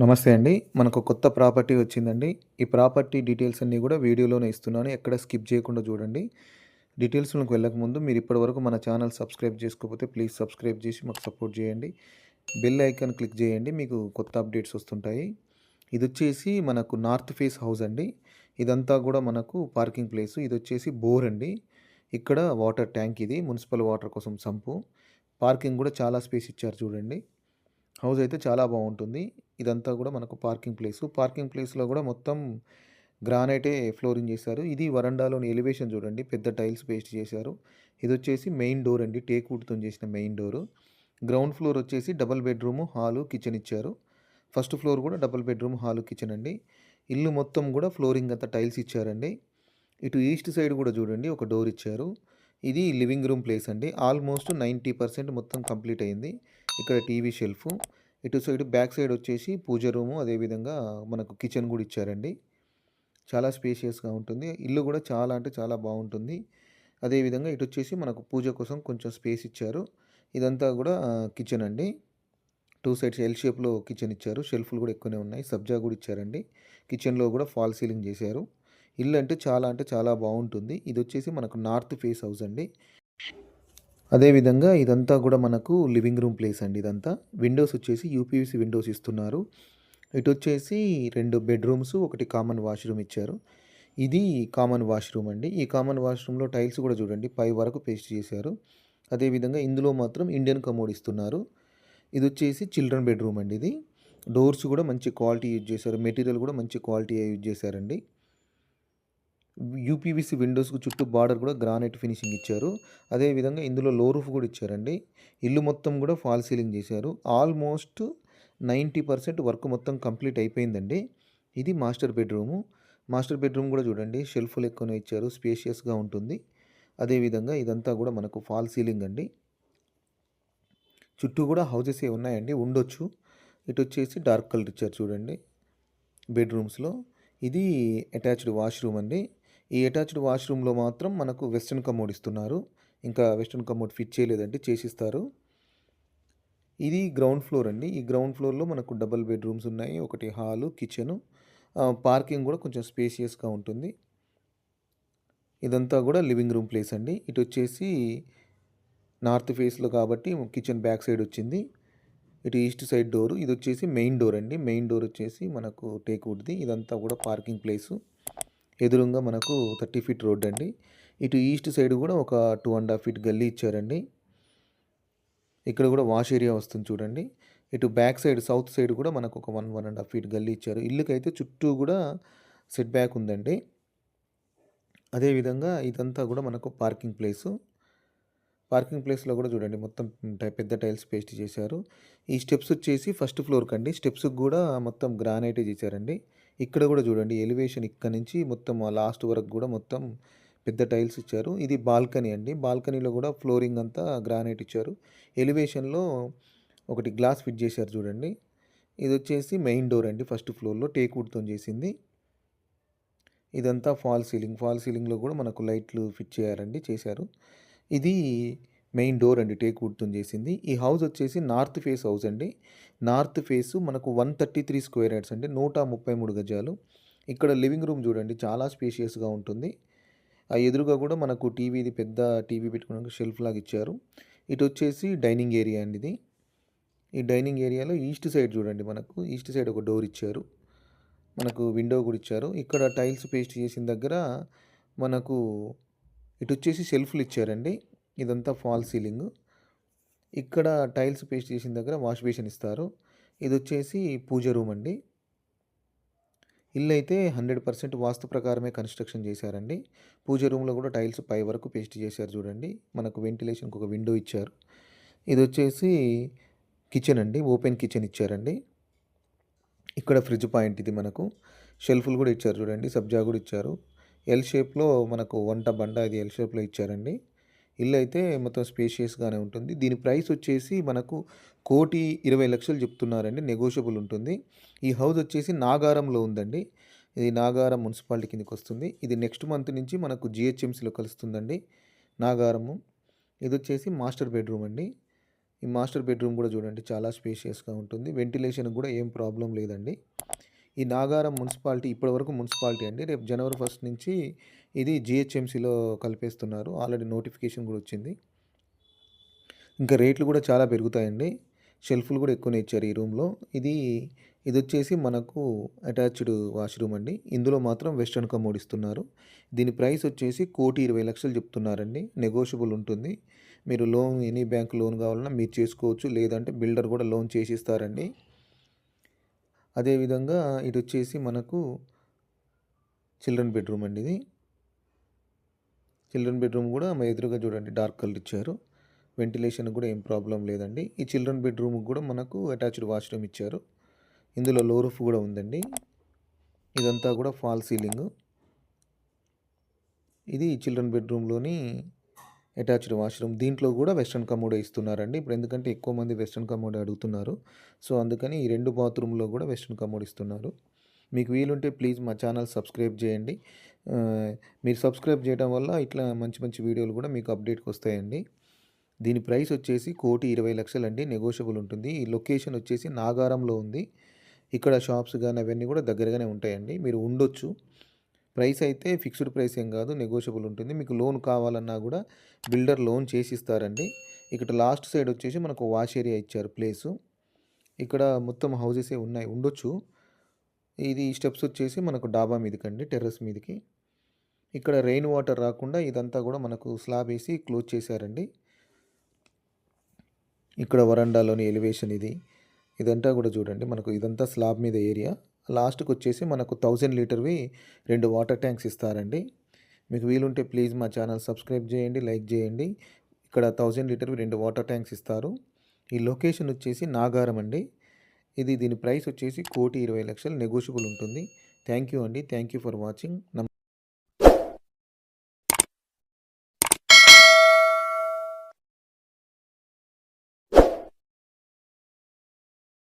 నమస్తే అండి. మనకు కొత్త ప్రాపర్టీ వచ్చిందండి. ఈ ప్రాపర్టీ డీటెయిల్స్ అన్నీ గూడా వీడియోలోనే ఇస్తున్నాను. ఎక్కడ స్కిప్ జేయకుండా చూడండి. డీటెయిల్స్‌లోకి వెళ్ళకముందు మీరు ఇప్పటివరకు మన ఛానల్ సబ్స్క్రైబ్ చేసుకోకపోతే ప్లీజ్ సబ్స్క్రైబ్ చేసి మాకు సపోర్ట్ చేయండి. బెల్ ఐకాన్ క్లిక్ చేయండి. మీకు కొత్త అప్డేట్స్ వస్తుంటాయి. ఇదొచ్చేసి మనకు నార్త్ ఫేస్ హౌస్ అండి. ఇదంతా గూడా మనకు పార్కింగ్ ప్లేసు. ఇదొచ్చేసి బోర్ అండి. ఇక్కడ వాటర్ ట్యాంక్ ఇది. మునిసిపల్ వాటర్ కోసం సంపు. పార్కింగ్ గూడా చాలా స్పేస్ ఇచ్చారు చూడండి. హౌస్ అయితే చాలా బావుంటుంది. ఇదంతా గూడా మనకు పార్కింగ్ ప్లేసు. పార్కింగ్ ప్లేస్‌లో గూడా మొత్తం గ్రానైటే ఫ్లోరింగ్ చేశారు. ఇది వరండాలోని ఎలివేషన్ చూడండి. పెద్ద టైల్స్ పేస్ట్ చేశారు. ఇదొచ్చేసి మెయిన్ డోర్ అండి. టేక్ వుడ్‌తోని చేసిన మెయిన్ డోరు. గ్రౌండ్ ఫ్లోర్ వచ్చేసి డబుల్ బెడ్‌రూము, హాలు, కిచెన్ ఇచ్చారు. ఫస్ట్ ఫ్లోర్ గూడా డబుల్ బెడ్‌రూమ్, హాలు, కిచెన్ అండి. ఇల్లు మొత్తం గూడా ఫ్లోరింగ్ అంతా టైల్స్ ఇచ్చారండి. ఇటు ఈస్ట్ సైడ్ గూడా చూడండి ఒక డోర్ ఇచ్చారు. ఇది లివింగ్ రూమ్ ప్లేస్ అండి. ఆల్మోస్ట్ 90% మొత్తం కంప్లీట్ అయింది. ఇక్కడ టీవీ షెల్ఫు. ఇటు సైడ్ బ్యాక్ సైడ్ వచ్చేసి పూజ రూము, అదేవిధంగా మనకు కిచెన్ గూడా ఇచ్చారండి. చాలా స్పేషియస్‌గా ఉంటుంది. ఇల్లు గూడా చాలా అంటే చాలా బావుంటుంది. అదేవిధంగా ఇటొచ్చేసి మనకు పూజ కోసం కొంచెం స్పేస్ ఇచ్చారు. ఇదంతా గూడా కిచెన్ అండి. 2 సైడ్స్ ఎల్ షేప్‌లో కిచెన్ ఇచ్చారు. షెల్ఫ్‌లు గూడా ఎక్కువనే ఉన్నాయి. సబ్జా గూడా ఇచ్చారండి. కిచెన్‌లో గూడా ఫాల్ సీలింగ్ జేశారు. ఇల్లు అంటే చాలా బావుంటుంది. ఇదొచ్చేసి మనకు నార్త్ ఫేస్ హౌస్ అండి. అదేవిధంగా ఇదంతా గూడా మనకు లివింగ్ రూమ్ ప్లేస్ అండి ఇదంతా. విండోస్ వచ్చేసి యూపీవీసీ విండోస్ ఇస్తున్నారు. ఇటొచ్చేసి 2 బెడ్‌రూమ్స్, ఒకటి కామన్ వాష్‌రూమ్ ఇచ్చారు. ఇది కామన్ వాష్‌రూమ్ అండి. ఈ కామన్ వాష్‌రూమ్‌లో టైల్స్ గూడా చూడండి పై వరకు పేస్ట్ చేశారు. అదేవిధంగా ఇందులో మాత్రం ఇండియన్ కమోడ్ ఇస్తున్నారు. ఇదొచ్చేసి చిల్డ్రన్ బెడ్‌రూమ్ అండి ఇది. డోర్స్ గూడా మంచి క్వాలిటీ యూజ్ చేశారు. మెటీరియల్ గూడా మంచి క్వాలిటీయే యూజ్ చేశారండి. యూపీవీసీ విండోస్‌కు చుట్టూ బార్డర్ కూడా గ్రానైట్ ఫినిషింగ్ ఇచ్చారు. అదేవిధంగా ఇందులో లో రూఫ్ కూడా ఇచ్చారండి. ఇల్లు మొత్తం కూడా ఫాల్ సీలింగ్ చేశారు. ఆల్మోస్ట్ 90% వర్క్ మొత్తం కంప్లీట్ అయిపోయిందండి. ఇది మాస్టర్ బెడ్‌రూము. మాస్టర్ బెడ్‌రూమ్ కూడా చూడండి షెల్ఫ్‌లు ఎక్కువనే ఇచ్చారు. స్పేషియస్‌గా ఉంటుంది. అదేవిధంగా ఇదంతా కూడా మనకు ఫాల్ సీలింగ్ అండి. చుట్టూ కూడా హౌసెసే ఉన్నాయండి. ఉండొచ్చు. ఇటొచ్చేసి డార్క్ కలర్ ఇచ్చారు చూడండి బెడ్‌రూమ్స్‌లో. ఇది అటాచ్డ్ వాష్‌రూమ్ అండి. ఈ అటాచ్డ్ వాష్‌రూమ్‌లో మాత్రం మనకు వెస్టర్న్ కమోడ్ ఇస్తున్నారు. ఇంకా వెస్టర్న్ కమోడ్ ఫిట్ చేయలేదండి. చేసిస్తారు. ఇది గ్రౌండ్ ఫ్లోర్ అండి. ఈ గ్రౌండ్ ఫ్లోర్‌లో మనకు డబుల్ బెడ్‌రూమ్స్ ఉన్నాయి. ఒకటి హాలు, కిచెను. పార్కింగ్ కూడా కొంచెం స్పేషియస్‌గా ఉంటుంది. ఇదంతా కూడా లివింగ్ రూమ్ ప్లేస్ అండి. ఇటొచ్చేసి నార్త్ ఫేస్‌లో కాబట్టి కిచెన్ బ్యాక్ సైడ్ వచ్చింది. ఇటు ఈస్ట్ సైడ్ డోరు. ఇదొచ్చేసి మెయిన్ డోర్ అండి. మెయిన్ డోర్ వచ్చేసి మనకు టేక్ వుడ్‌ది. ఇదంతా కూడా పార్కింగ్ ప్లేసు. ఎదురుంగా మనకు 30 ఫీట్ రోడ్ అండి. ఇటు ఈస్ట్ సైడ్ కూడా ఒక 2 ½ ఫీట్ గల్లీ ఇచ్చారండి. ఇక్కడ కూడా వాష్ ఏరియా వస్తుంది చూడండి. ఇటు బ్యాక్ సైడ్ సౌత్ సైడ్ కూడా మనకు ఒక 1 ½ ఫీట్ గల్లీ ఇచ్చారు. ఇల్లుకైతే చుట్టూ కూడా సెట్ బ్యాక్ ఉందండి. అదేవిధంగా ఇదంతా కూడా మనకు పార్కింగ్ ప్లేసు. పార్కింగ్ ప్లేస్‌లో కూడా చూడండి మొత్తం పెద్ద టైల్స్ పేస్ట్ చేశారు. ఈ స్టెప్స్ వచ్చేసి ఫస్ట్ ఫ్లోర్‌కండి. స్టెప్స్‌కి కూడా మొత్తం గ్రానైటే చేశారండి. ఇక్కడ కూడా చూడండి ఎలివేషన్ ఇక్కడ నుంచి మొత్తం లాస్ట్ వరకు కూడా మొత్తం పెద్ద టైల్స్ ఇచ్చారు. ఇది బాల్కనీ అండి. బాల్కనీలో కూడా ఫ్లోరింగ్ అంతా గ్రానైట్ ఇచ్చారు. ఎలివేషన్‌లో ఒకటి గ్లాస్ ఫిట్ చేశారు చూడండి. ఇదొచ్చేసి మెయిన్ డోర్ అండి ఫస్ట్ ఫ్లోర్‌లో టేక్ వుడ్‌తోని చేసింది. ఇదంతా ఫాల్ సీలింగ్. ఫాల్ సీలింగ్‌లో కూడా మనకు లైట్లు ఫిట్ చేశారు. ఇది మెయిన్ డోర్ అండి. టేక్ వుడ్‌తోని చేసింది. ఈ హౌస్ వచ్చేసి నార్త్ ఫేస్ హౌస్ అండి. నార్త్ ఫేసు మనకు 133 స్క్వేర్ యార్డ్స్ అండి. 133 గజాలు. ఇక్కడ లివింగ్ రూమ్ చూడండి చాలా స్పేషియస్‌గా ఉంటుంది. ఆ ఎదురుగా కూడా మనకు టీవీది పెద్ద టీవీ పెట్టుకోవడానికి షెల్ఫ్ లాగా ఇచ్చారు. ఇటొచ్చేసి డైనింగ్ ఏరియా అండి ఇది. ఈ డైనింగ్ ఏరియాలో ఈస్ట్ సైడ్ చూడండి మనకు ఈస్ట్ సైడ్ ఒక డోర్ ఇచ్చారు. మనకు విండో కూడా ఇచ్చారు. ఇక్కడ టైల్స్ పేస్ట్ చేసిన దగ్గర మనకు ఇటొచ్చేసి షెల్ఫ్‌లు ఇచ్చారండి. ఇదంతా ఫాల్ సీలింగ్. ఇక్కడ టైల్స్ పేస్ట్ చేసిన దగ్గర వాష్ బేసిన్ ఇస్తారు. ఇదొచ్చేసి పూజ రూమ్ అండి. ఇల్లైతే 100% వాస్తు ప్రకారమే కన్‌స్ట్రక్షన్ చేశారండి. పూజ రూమ్‌లో కూడా టైల్స్ పై వరకు పేస్ట్ చేశారు చూడండి. మనకు వెంటిలేషన్‌కి ఒక విండో ఇచ్చారు. ఇదొచ్చేసి కిచెన్ అండి. ఓపెన్ కిచెన్ ఇచ్చారండి. ఇక్కడ ఫ్రిడ్జ్ పాయింట్ ఇది మనకు. షెల్ఫ్‌లు కూడా ఇచ్చారు చూడండి. సబ్జా కూడా ఇచ్చారు. ఎల్ షేప్‌లో మనకు వంట బండ ఇది ఎల్ షేప్‌లో ఇచ్చారండి. ఇల్లైతే మొత్తం స్పేషియస్‌గానే ఉంటుంది. దీని ప్రైస్ వచ్చేసి మనకు 1,20,00,000 చెప్తున్నారండి. నెగోషియబుల్ ఉంటుంది. ఈ హౌస్ వచ్చేసి నాగారంలో ఉందండి. ఇది నాగారం మున్సిపాలిటీ కిందకొస్తుంది. ఇది నెక్స్ట్ మంత్ నుంచి మనకు జీహెచ్ఎంసీలో కలుస్తుందండి నాగారము. ఇదొచ్చేసి మాస్టర్ బెడ్‌రూమ్ అండి. ఈ మాస్టర్ బెడ్రూమ్ కూడా చూడండి చాలా స్పేషియస్గా ఉంటుంది. వెంటిలేషన్ కూడా ఏం ప్రాబ్లం లేదండి. ఈ నాగారం మున్సిపాలిటీ ఇప్పటివరకు మున్సిపాలిటీ అండి. రేపు జనవరి 1 నుంచి ఇది జీహెచ్ఎంసీలో కలిపేస్తున్నారు. ఆల్రెడీ నోటిఫికేషన్ కూడా వచ్చింది. ఇంకా రేట్లు కూడా చాలా పెరుగుతాయండి. షెల్ఫ్‌లు కూడా ఎక్కువనే ఇచ్చారు ఈ రూమ్‌లో. ఇదొచ్చేసి మనకు అటాచ్డ్ వాష్‌రూమ్ అండి. ఇందులో మాత్రం వెస్టర్న్ కమోడ్ ఇస్తున్నారు. దీని ప్రైస్ వచ్చేసి 1,20,00,000 చెప్తున్నారండి. నెగోషియబుల్ ఉంటుంది. మీరు లోన్ ఎనీ బ్యాంక్ లోన్ కావాలన్నా మీరు చేసుకోవచ్చు. లేదంటే బిల్డర్ కూడా లోన్ చేసిస్తారండి. అదేవిధంగా ఇదొచ్చేసి మనకు చిల్డ్రన్ బెడ్రూమ్ అండి ఇది. చిల్డ్రన్ బెడ్రూమ్ కూడా మా ఎదురుగా చూడండి డార్క్ కలర్ ఇచ్చారు. వెంటిలేషన్ కూడా ఏం ప్రాబ్లం లేదండి. ఈ చిల్డ్రన్ బెడ్రూమ్‌కి కూడా మనకు అటాచ్డ్ వాష్‌రూమ్ ఇచ్చారు. ఇందులో లో రూఫ్ కూడా ఉందండి. ఇదంతా కూడా ఫాల్ సీలింగు. ఇది చిల్డ్రన్ బెడ్రూమ్‌లోని అటాచ్డ్ వాష్‌రూమ్. దీంట్లో కూడా వెస్టర్న్ కమోడే ఇస్తున్నారండి. ఇప్పుడు ఎందుకంటే ఎక్కువ మంది వెస్టర్న్ కమోడే అడుగుతున్నారు. సో, అందుకని ఈ 2 బాత్రూమ్‌లో కూడా వెస్టర్న్ కమోడ్ ఇస్తున్నారు. మీకు వీలుంటే ప్లీజ్ మా ఛానల్ సబ్స్క్రైబ్ చేయండి. మీరు సబ్స్క్రైబ్ చేయడం వల్ల ఇట్లా మంచి మంచి వీడియోలు కూడా మీకు అప్డేట్‌కి వస్తాయండి. దీని ప్రైస్ వచ్చేసి 1,20,00,000 అండి. నెగోషియబుల్ ఉంటుంది. ఈ లొకేషన్ వచ్చేసి నాగారంలో ఉంది. ఇక్కడ షాప్స్ గాని అవన్నీ కూడా దగ్గరగానే ఉంటాయండి. మీరు ఉండొచ్చు. ప్రైస్ అయితే ఫిక్స్డ్ ప్రైస్ ఏం కాదు. నెగోషియబుల్ ఉంటుంది. మీకు లోన్ కావాలన్నా కూడా బిల్డర్ లోన్ చేసిస్తారండి. ఇక్కడ లాస్ట్ సైడ్ వచ్చేసి మనకు వాష్ ఏరియా ఇచ్చారు ప్లేసు. ఇక్కడ మొత్తం హౌసెసే ఉన్నాయి. ఉండొచ్చు. ఇది స్టెప్స్ వచ్చేసి మనకు డాబా మీదకండి. టెర్రస్ మీదకి. ఇక్కడ రెయిన్ వాటర్ రాకుండా ఇదంతా కూడా మనకు స్లాబ్ ఏసి క్లోజ్ చేశారండి. ఇక్కడ వరండాలోని ఎలివేషన్ ఇది. ఇదంతా కూడా చూడండి మనకు ఇదంతా స్లాబ్ మీద ఏరియా. లాస్ట్‌కి వచ్చేసి మనకు 1000 లీటర్‌వి 2 వాటర్ ట్యాంక్స్ ఇస్తారండి. మీకు వీలుంటే ప్లీజ్ మా ఛానల్ సబ్స్క్రైబ్ చేయండి, లైక్ చేయండి. ఇక్కడ 1000 లీటర్‌వి 2 వాటర్ ట్యాంక్స్ ఇస్తారు. ఈ లొకేషన్ వచ్చేసి నాగారం అండి. దీని ప్రైస్ వచ్చేసి 1,20,00,000 నెగోషియబుల్ ఉంటుంది. థ్యాంక్ యూ అండి. Thank you for watching.